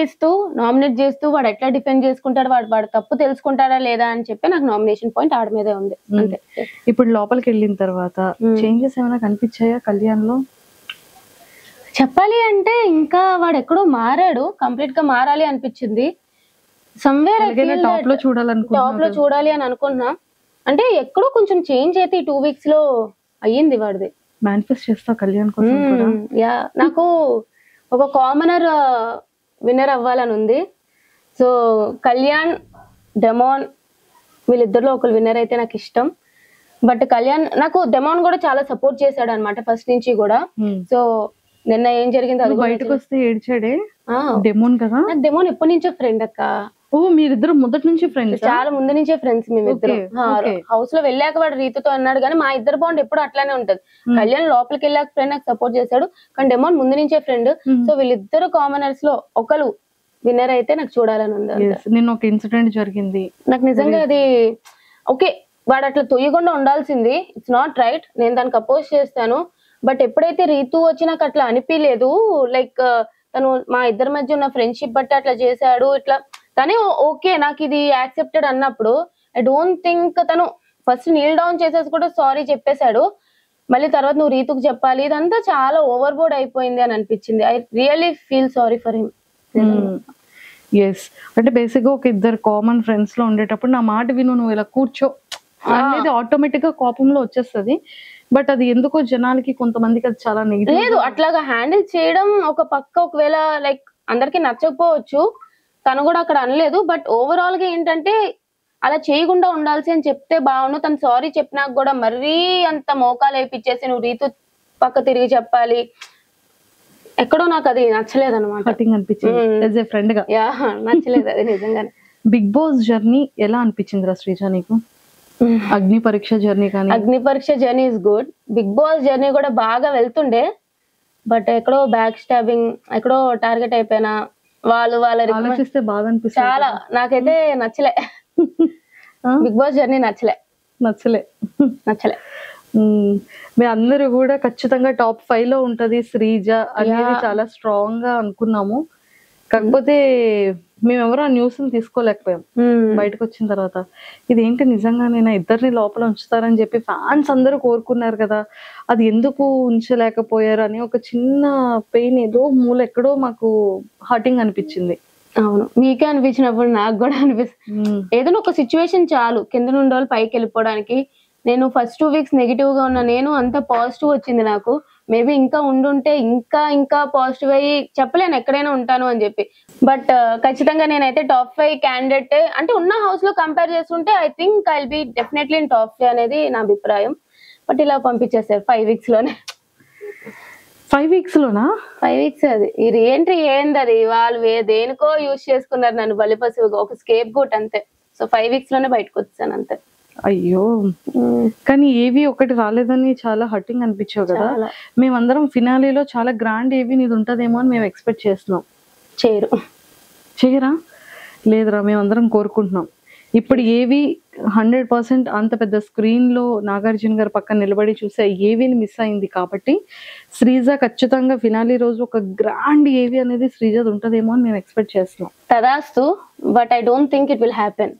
ఇస్తూ నామినేట్ చేస్తూ వాడు ఎట్లా డిఫెండ్ చేసుకుంటాడు, వాడు తప్పు తెలుసుకుంటాడా లేదా అని చెప్పి నాకు నామినేషన్ పాయింట్ ఆడ మీదే ఉంది అంతే. ఇప్పుడు లోపలికి వెళ్ళిన తర్వాత చేంజెస్ ఏమైనా కనిపించాయా కళ్యాణ్ లో? చెప్పాలి అంటే ఇంకా వాడు ఎక్కడో మారాడు, కంప్లీట్ గా మారాలి అనిపించింది. సమ్వేర్ టాప్ లో చూడాలి అని అనుకున్నా. అంటే ఎక్కడో కొంచెం చేంజ్ అయితే ఈ 2 weeks లో అయ్యింది వాడిది. మేనిఫెస్ట్ చేస్తా కళ్యాణ్ కోసం కూడా. యా, నాకు ఒక కామనర్ విన్నర్ అవ్వాలని ఉంది. సో కళ్యాణ్, డెమాన్ వీళ్ళిద్దరిలో ఒకరు విన్నర్ అయితే నాకు ఇష్టం. బట్ కళ్యాణ్ నాకు డెమాన్ కూడా చాలా సపోర్ట్ చేశాడు అనమాట ఫస్ట్ నుంచి కూడా. సో నిన్న ఏం జరిగింది అది బయటకు వస్తే ఏడ్చాడే డెమోన్ కదా. నాకు డెమోన్ ఎప్పటి నుంచో ఫ్రెండ్ అక్క. ఓ మీరిద్దరు మొదటి నుంచి ఫ్రెండ్స్? చాలా ముందు నుంచే ఫ్రెండ్స్ మేమిద్దరు. హౌస్ లో వెళ్ళాక వాడు రీతుతో అన్నాడు కానీ మా ఇద్దరు బాండ్ ఎప్పుడు అట్లానే ఉంటది. కళ్యాణ్ లోపలికి వెళ్ళాక ఫ్రెండ్ నాకు సపోర్ట్ చేశాడు, కానీ డెమోన్ ముందు నుంచే ఫ్రెండ్. సో వీళ్ళిద్దరు కామనర్స్ లో ఒకరు విన్నర్ అయితే నాకు చూడాలని ఉంది. నిన్న ఒక ఇన్సిడెంట్ జరిగింది, నాకు నిజంగా అది ఓకే, వాడు అట్లా తొయ్యకుండా ఉండాల్సింది. ఇట్స్ నాట్ రైట్, నేను దానికి అపోజ్ చేస్తాను. బట్ ఎప్పుడైతే రీతు వచ్చి నాకు అట్లా అనిపించలేదు, లైక్ తను మా ఇద్దరి మధ్య ఉన్న ఫ్రెండ్షిప్ బట్టి అట్లా చేశాడు ఇట్లా, కానీ ఓకే నాకు ఇది యాక్సెప్టెడ్ అన్నప్పుడు ఐ డోంట్ థింక్ తను ఫస్ట్ నీల్ డౌన్ చేసేసి కూడా సారీ చెప్పేశాడు. మళ్ళీ తర్వాత నువ్వు రీతుకు చెప్పాలి, ఇదంతా చాలా ఓవర్ బోర్డ్ అయిపోయింది అని అనిపించింది. I really feel sorry for him. Yes, అంటే బేసిక్ గా ఒక ఇద్దరు కామన్ ఫ్రెండ్స్ లో ఉండేటప్పుడు నా మాట విను, నువ్వు ఇలా కూర్చో అనేది ఆటోమేటిక్ గా కోపంలో వచ్చేస్తుంది. బట్ అది ఎందుకో జనాలకి కొంతమందికి అది చాలా నెగిటివ్. లేదు, అట్లాగా హ్యాండిల్ చేయడం ఒక పక్క ఒకవేళ లైక్ అందరికి నచ్చకపోవచ్చు, తను కూడా అక్కడ అనలేదు. బట్ ఓవరాల్ గా ఏంటంటే అలా చేయకుండా ఉండాల్సి అని చెప్తే బాగుండు. తను సారీ చెప్పినాక కూడా మరీ అంత మోకాలు వేయించేసి నువ్వు రీతు పక్క తిరిగి చెప్పాలి, ఎక్కడో నాకు అది నచ్చలేదు అనమాట. అనిపించింది ఫ్రెండ్ గా. యా, నచ్చలేదు అది నిజంగానే. బిగ్ బాస్ జర్నీ ఎలా అనిపించింది రా శ్రీజ నీకు? అగ్ని పరీక్ష జర్నీ కానీ. Agni Pariksha journey is good. Bigg Boss journey కూడా బాగా వెళ్తుండే, బట్ ఎక్కడో బ్యాక్ స్టాబింగ్, ఎక్కడో టార్గెట్ అయిపోయినా. వాళ్ళు ఆలోచిస్తే బాగా అనిపిస్తుంది చాలా. నాకైతే నచ్చలే బిగ్ బాస్ జర్నీ, నచ్చలే. మీ అందరూ కూడా ఖచ్చితంగా టాప్ 5 లో ఉంటది శ్రీజ అనేది చాలా స్ట్రాంగ్ గా అనుకున్నాము. కాకపోతే మేమెవరూ ఆ న్యూస్ తీసుకోలేకపోయాం బయటకు వచ్చిన తర్వాత. ఇదేంటి నిజంగానైనా ఇద్దరిని లోపల ఉంచుతారని చెప్పి ఫ్యాన్స్ అందరూ కోరుకున్నారు కదా, అది ఎందుకు ఉంచలేకపోయారు అని ఒక చిన్న పెయిన్ ఏదో మూల ఎక్కడో మాకు హర్టింగ్ అనిపించింది. అవును, మీకే అనిపించినప్పుడు నాకు కూడా అనిపిస్తుంది. ఏదైనా ఒక సిచ్యువేషన్ చాలు కింద నుండి వాళ్ళు పైకి వెళ్ళిపోవడానికి. నేను ఫస్ట్ 2 weeks నెగిటివ్ గా ఉన్నా, నేను అంత పాజిటివ్ వచ్చింది నాకు. మేబీ ఇంకా ఉండుంటే ఇంకా పాజిటివ్ అయ్యి చెప్పలేను ఎక్కడైనా ఉంటాను అని చెప్పి. బట్ ఖచ్చితంగా నేనైతే టాప్ 5 క్యాండిడేట్ అంటే ఉన్న హౌస్ లో కంపేర్ చేసుకుంటే I think I will be definitely in top 5 అనేది నా అభిప్రాయం. బట్ ఇలా పంపించేసారు 5 weeks లోనే. 5 weeks లోనా? 5 weeks అది. ఈ రీఎంట్రీ ఏంది అది, వాళ్ళు దేనికో యూజ్ చేసుకున్నారు నన్ను బలిపశువుగా, ఒక స్కేప్ గోట్ అంతే. సో 5 weeks లోనే బయటకు వచ్చాను అంతే. అయ్యో, కానీ ఏవి ఒకటి రాలేదని చాలా హర్టింగ్ అనిపించావు కదా. మేమందరం ఫినాలీలో చాలా గ్రాండ్ ఏవి నీది ఉంటదేమో అని మేము ఎక్స్పెక్ట్ చేస్తున్నాం. చేయరా? లేదురా, మేమందరం కోరుకుంటున్నాం. ఇప్పుడు ఏవి 100% అంత పెద్ద స్క్రీన్ లో నాగార్జున గారు పక్కన నిలబడి చూసే ఏవిని మిస్ అయింది కాబట్టి శ్రీజ ఖచ్చితంగా ఫినాలీ రోజు ఒక గ్రాండ్ ఏవి అనేది శ్రీజ ఉంటదేమో అని మేము ఎక్స్పెక్ట్ చేస్తున్నాం. తదాస్తు, but I don't think it will happen.